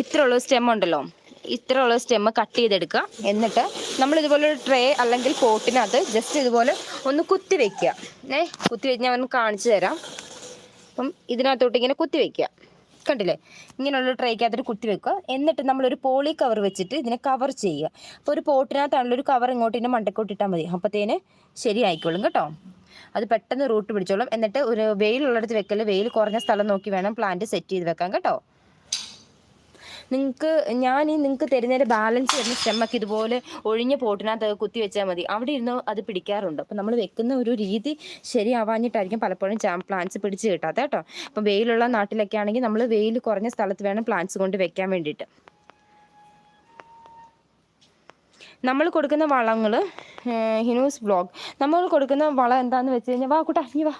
ഇത്രയുള്ള സ്റ്റെം ഉണ്ടല്ലോ, ഇത്രയുള്ള സ്റ്റെം കട്ട് ചെയ്തെടുക്കുക. എന്നിട്ട് നമ്മളിതുപോലെ ഒരു ട്രേ അല്ലെങ്കിൽ പോട്ടിനകത്ത് ജസ്റ്റ് ഇതുപോലെ ഒന്ന് കുത്തി വയ്ക്കുക. കുത്തി വെച്ച് ഞാൻ ഒന്ന് കാണിച്ചു തരാം. അപ്പം ഇതിനകത്തോട്ട് ഇങ്ങനെ കുത്തി വയ്ക്കുക, കണ്ടില്ലേ? ഇങ്ങനെയുള്ള ട്രേക്കകത്തൊരു കുത്തി വെക്കുക. എന്നിട്ട് നമ്മളൊരു പോളി കവർ വെച്ചിട്ട് ഇതിനെ കവർ ചെയ്യുക. അപ്പോൾ ഒരു പോട്ടിനകത്താണല്ലോ ഒരു കവർ ഇങ്ങോട്ടിൻ്റെ മണ്ടക്കോട്ട് ഇട്ടാൽ മതി. അപ്പോഴത്തേന് ശരിയായിക്കോളും കേട്ടോ. അത് പെട്ടെന്ന് റൂട്ട് പിടിച്ചോളും. എന്നിട്ട് ഒരു വെയിലുള്ളിടത്ത് വെക്കല്, വെയിൽ കുറഞ്ഞ സ്ഥലം നോക്കി വേണം പ്ലാന്റ് സെറ്റ് ചെയ്ത് വെക്കാൻ കേട്ടോ. നിങ്ങൾക്ക് തരുന്നതിൻ്റെ ബാലൻസ് വരുന്ന സ്റ്റെമ്മൊക്കെ ഇതുപോലെ ഒഴിഞ്ഞ പോട്ടിനകത്ത് കുത്തി വെച്ചാൽ മതി. അവിടെ ഇരുന്ന് അത് പിടിക്കാറുണ്ട്. അപ്പം നമ്മൾ വെക്കുന്ന ഒരു രീതി ശരിയാവാഞ്ഞിട്ടായിരിക്കും പലപ്പോഴും പ്ലാന്റ്സ് പിടിച്ച് കിട്ടാത്ത കേട്ടോ. അപ്പം വെയിലുള്ള നാട്ടിലൊക്കെ ആണെങ്കിൽ നമ്മൾ വെയിൽ കുറഞ്ഞ സ്ഥലത്ത് വേണം പ്ലാന്റ്സ് കൊണ്ട് വെക്കാൻ വേണ്ടിയിട്ട്. നമ്മൾ കൊടുക്കുന്ന വളങ്ങൾ ഹിനൂസ് വ്ളോഗ്, നമ്മൾ കൊടുക്കുന്ന വളം എന്താണെന്ന് വെച്ച് കഴിഞ്ഞാൽ, വാ കൂട്ടാ നീ വാ.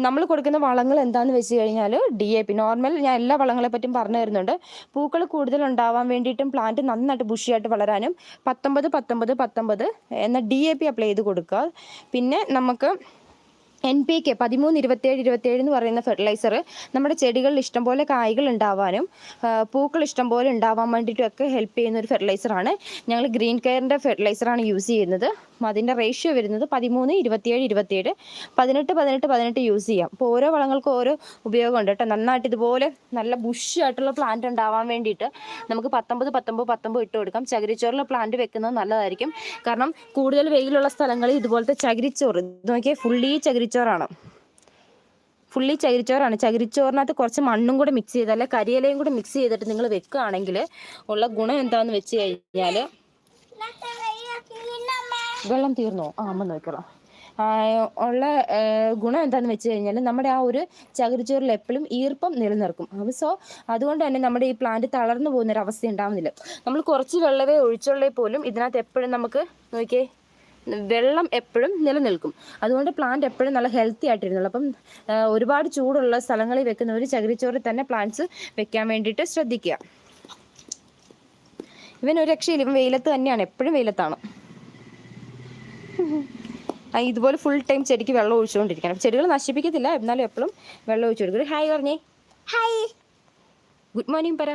നമ്മൾ കൊടുക്കുന്ന വളങ്ങൾ എന്താണെന്ന് വെച്ച് കഴിഞ്ഞാൽ DAP നോർമൽ, ഞാൻ എല്ലാ വളങ്ങളെ പറ്റിയും പറഞ്ഞു തരുന്നുണ്ട്. പൂക്കൾ കൂടുതൽ ഉണ്ടാവാൻ വേണ്ടിയിട്ടും പ്ലാന്റ് നന്നായിട്ട് ബുഷിയായിട്ട് വളരാനും 19-19-19 എന്ന DAP അപ്ലൈ ചെയ്ത് കൊടുക്കുക. പിന്നെ നമുക്ക് NPK 13-27-27 എന്ന് പറയുന്ന ഫെർട്ടിലൈസർ നമ്മുടെ ചെടികളിൽ ഇഷ്ടംപോലെ കായ്കൾ ഉണ്ടാവാനും പൂക്കൾ ഇഷ്ടംപോലെ ഉണ്ടാവാൻ വേണ്ടിയിട്ടൊക്കെ ഹെൽപ്പ് ചെയ്യുന്ന ഒരു ഫെർട്ടിലൈസറാണ്. ഞങ്ങൾ ഗ്രീൻ കെയറിൻ്റെ ഫെർട്ടിലൈസറാണ് യൂസ് ചെയ്യുന്നത്. അതിൻ്റെ റേഷ്യോ വരുന്നത് 13-27-27, 18-18-18 യൂസ് ചെയ്യാം. അപ്പോൾ ഓരോ വളങ്ങൾക്കും ഓരോ ഉപയോഗമുണ്ട് കേട്ടോ. നന്നായിട്ട് ഇതുപോലെ നല്ല ബുഷായിട്ടുള്ള പ്ലാന്റ് ഉണ്ടാവാൻ വേണ്ടിയിട്ട് നമുക്ക് 19-19-19 ഇട്ട് കൊടുക്കാം. ചകിരിച്ചോറിലെ പ്ലാന്റ് വെക്കുന്നത് നല്ലതായിരിക്കും. കാരണം കൂടുതൽ വെയിലുള്ള സ്ഥലങ്ങളിൽ ഇതുപോലത്തെ ചകിരിച്ചോറ് നോക്കിയാൽ ഫുള്ളി ചകിരിച്ചോറാണ്. ചകിരിച്ചോറിനകത്ത് കുറച്ച് മണ്ണും കൂടെ മിക്സ് ചെയ്ത്, അല്ലെ കരിയിലയും കൂടെ മിക്സ് ചെയ്തിട്ട് നിങ്ങൾ വെക്കുകയാണെങ്കിൽ ഉള്ള ഗുണം എന്താണെന്ന് വെച്ച് കഴിഞ്ഞാൽ, വെള്ളം തീർന്നോ? അമ്മ നോക്കണം. ഉള്ള ഗുണം എന്താണെന്ന് വെച്ച് കഴിഞ്ഞാൽ നമ്മുടെ ആ ഒരു ചകിരിച്ചോറിൽ എപ്പോഴും ഈർപ്പം നിലനിർക്കും. സോ അതുകൊണ്ട് തന്നെ നമ്മുടെ ഈ പ്ലാന്റ് തളർന്നു പോകുന്നൊരവസ്ഥ ഉണ്ടാവുന്നില്ല. നമ്മൾ കുറച്ച് വെള്ളമേ ഒഴിച്ചുള്ളേ പോലും ഇതിനകത്ത് എപ്പോഴും നമുക്ക് നോക്കിയേ വെള്ളം എപ്പോഴും നിലനിൽക്കും. അതുകൊണ്ട് പ്ലാന്റ് എപ്പോഴും നല്ല ഹെൽത്തി ആയിട്ടിരുന്നുള്ളൂ. അപ്പം ഒരുപാട് ചൂടുള്ള സ്ഥലങ്ങളിൽ വെക്കുന്നവർ ചകിരിച്ചോറിൽ തന്നെ പ്ലാന്റ്സ് വെക്കാൻ വേണ്ടിയിട്ട് ശ്രദ്ധിക്കുക. ഇവൻ ഒരു രക്ഷയില്ല, ഇവൻ വെയിലത്ത് തന്നെയാണ്, എപ്പോഴും വെയിലത്താണ്. ഇതുപോലെ ഫുൾ ടൈം ചെടിക്ക് വെള്ളം ഒഴിച്ചുകൊണ്ടിരിക്കണം. ചെടികൾ നശിപ്പിക്കത്തില്ല, എന്നാലും എപ്പോഴും വെള്ളം ഒഴിച്ചു കൊടുക്കും. ഹായ് പറഞ്ഞേ. ഹായ്, ഗുഡ് മോർണിംഗ് പറ.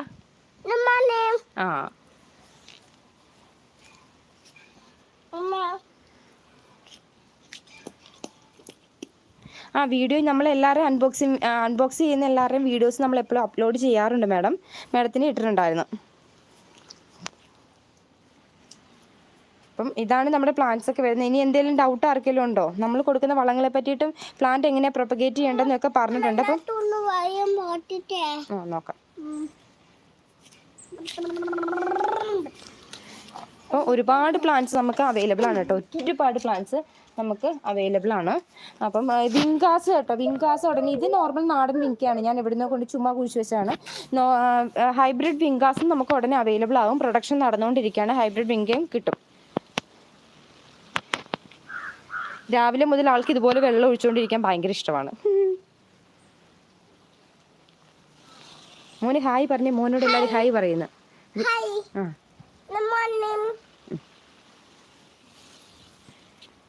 വീഡിയോ നമ്മളെല്ലാവരും അൺബോക്സ് ചെയ്യുന്ന എല്ലാവരുടെയും വീഡിയോസ് നമ്മൾ എപ്പോഴും അപ്ലോഡ് ചെയ്യാറുണ്ട്. മാഡത്തിന് ഇട്ടിട്ടുണ്ടായിരുന്നു. അപ്പം ഇതാണ് നമ്മുടെ പ്ലാന്റ്സ് ഒക്കെ വരുന്നത്. ഇനി എന്തെങ്കിലും ഡൗട്ട് ആർക്കെങ്കിലും ഉണ്ടോ? നമ്മൾ കൊടുക്കുന്ന വളങ്ങളെ പറ്റിയിട്ടും പ്ലാന്റ് എങ്ങനെ പ്രൊപ്പഗേറ്റ് ചെയ്യേണ്ടതെന്നൊക്കെ പറഞ്ഞിട്ടുണ്ട്. അപ്പം നോക്കാം. അപ്പോൾ ഒരുപാട് പ്ലാന്റ്സ് നമുക്ക് അവൈലബിൾ ആണ് കേട്ടോ. ഒരുപാട് പ്ലാന്റ്സ് നമുക്ക് അവൈലബിൾ ആണ്. അപ്പം വിങ്കാസ് കേട്ടോ, വിങ്കാസ് ഉടനെ ഇത് നോർമൽ നാടൻ വിങ്കയാണ്. ഞാൻ എവിടുന്നോ കൊണ്ട് ചുമ്മാ കുഴിച്ച് വെച്ചാണ്. ഹൈബ്രിഡ് വിങ്കാസും നമുക്ക് ഉടനെ അവൈലബിൾ ആകും. പ്രൊഡക്ഷൻ നടന്നുകൊണ്ടിരിക്കുകയാണ്. ഹൈബ്രിഡ് വിങ്കയും കിട്ടും. രാവിലെ മുതൽ ആൾക്ക് ഇതുപോലെ വെള്ളം ഒഴിച്ചുകൊണ്ടിരിക്കാൻ ഭയങ്കര ഇഷ്ടമാണ്. മോന് ഹായ് പറഞ്ഞേ. മോനോട് എല്ലാവരും ഹായ് പറയുന്നു.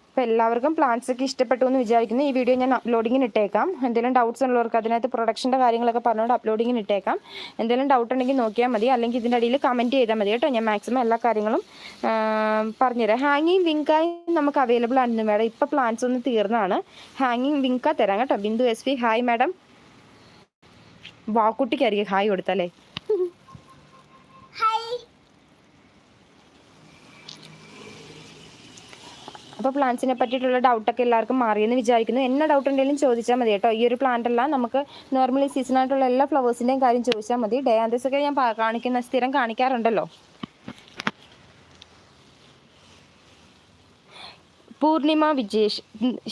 അപ്പോൾ എല്ലാവർക്കും പ്ലാന്റ്സ് ഒക്കെ ഇഷ്ടപ്പെട്ടു എന്ന് വിചാരിക്കുന്നു. ഈ വീഡിയോ ഞാൻ അപ്ലോഡിങ്ങിന് ഇട്ടേക്കാം. എന്തെങ്കിലും ഡൗട്ട്സ് ഉള്ളവർക്ക് അതിനകത്ത് പ്രൊഡക്ഷൻ്റെ കാര്യങ്ങളൊക്കെ പറഞ്ഞുകൊണ്ട് അപ്ലോഡിങ്ങിന് ഇട്ടേക്കാം. എന്തെങ്കിലും ഡൗട്ട് ഉണ്ടെങ്കിൽ നോക്കിയാൽ മതി, അല്ലെങ്കിൽ ഇതിൻ്റെ അടിയിൽ കമൻറ്റ് ചെയ്താൽ മതി കേട്ടോ. ഞാൻ മാക്സിമം എല്ലാ കാര്യങ്ങളും പറഞ്ഞുതരാം. ഹാങ്ങിങ് വിങ്കായി നമുക്ക് അവൈലബിൾ ആണ് മാഡം. ഇപ്പോൾ പ്ലാന്റ്സ് ഒന്ന് തീർന്നതാണ്. ഹാങ്ങിങ് വിങ്ക തരാം കേട്ടോ. Bindu SV hi madam. വാക്കുട്ടിക്കായിരിക്കും ഹായ് കൊടുത്തല്ലേ. അപ്പോൾ പ്ലാന്റ്സിനെ പറ്റിയിട്ടുള്ള ഡൗട്ടൊക്കെ എല്ലാവർക്കും മാറിയെന്ന് വിചാരിക്കുന്നു. എന്നെ ഡൗട്ട് എന്തെങ്കിലും ചോദിച്ചാൽ മതി കേട്ടോ. ഈ ഒരു പ്ലാന്റ് അല്ല, നമുക്ക് നോർമലി സീസണായിട്ടുള്ള എല്ലാ ഫ്ലവേഴ്സിൻ്റെയും കാര്യം ചോദിച്ചാൽ മതി. ഡയാന്തസ് ഒക്കെ ഞാൻ സ്ഥിരം കാണിക്കാറുണ്ടല്ലോ. പൂർണിമ വിജേഷ്,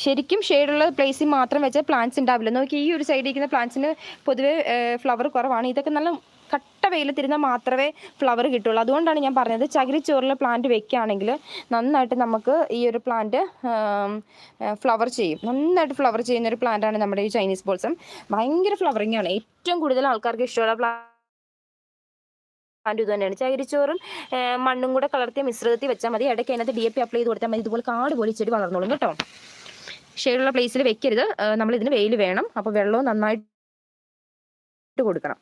ശരിക്കും ഷെയ്ഡുള്ള പ്ലേസിൽ മാത്രം വെച്ചാൽ പ്ലാന്റ്സ് ഉണ്ടാവില്ല. നോക്കി ഈ ഒരു സൈഡിൽ ഇരിക്കുന്ന പ്ലാന്റ്സിന് പൊതുവേ ഫ്ലവർ കുറവാണ്. ഇതൊക്കെ നല്ല കട്ട വെയിലത്തിരുന്നാൽ മാത്രമേ ഫ്ലവർ കിട്ടുള്ളൂ. അതുകൊണ്ടാണ് ഞാൻ പറഞ്ഞത് ചകിരിച്ചോറിൽ പ്ലാന്റ് വെക്കുകയാണെങ്കിൽ നന്നായിട്ട് നമുക്ക് ഈ ഒരു പ്ലാന്റ് ഫ്ലവർ ചെയ്യും. നന്നായിട്ട് ഫ്ലവർ ചെയ്യുന്ന ഒരു പ്ലാന്റാണ് നമ്മുടെ ഈ ചൈനീസ് ബോൾസം. ഭയങ്കര ഫ്ലവറിംഗ് ആണ്. ഏറ്റവും കൂടുതൽ ആൾക്കാർക്ക് ഇഷ്ടമുള്ള പ്ലാന്റ് ഇത് തന്നെയാണ്. ചകിരിച്ചോറും മണ്ണും കൂടെ കലർത്തിയ മിശ്രിതത്തിൽ വെച്ചാൽ മതി. ഇടയ്ക്ക് അതിനകത്ത് DAP അപ്ലൈ ചെയ്ത് കൊടുത്താൽ മതി. ഇതുപോലെ കാട് പോലെ ചെടി വളർന്നോളും കേട്ടോ. ഷെയ്ഡുള്ള പ്ലേസിൽ വെക്കരുത്. നമ്മളിതിന് വെയിൽ വേണം. അപ്പോൾ വെള്ളവും നന്നായിട്ട് കൊടുക്കണം.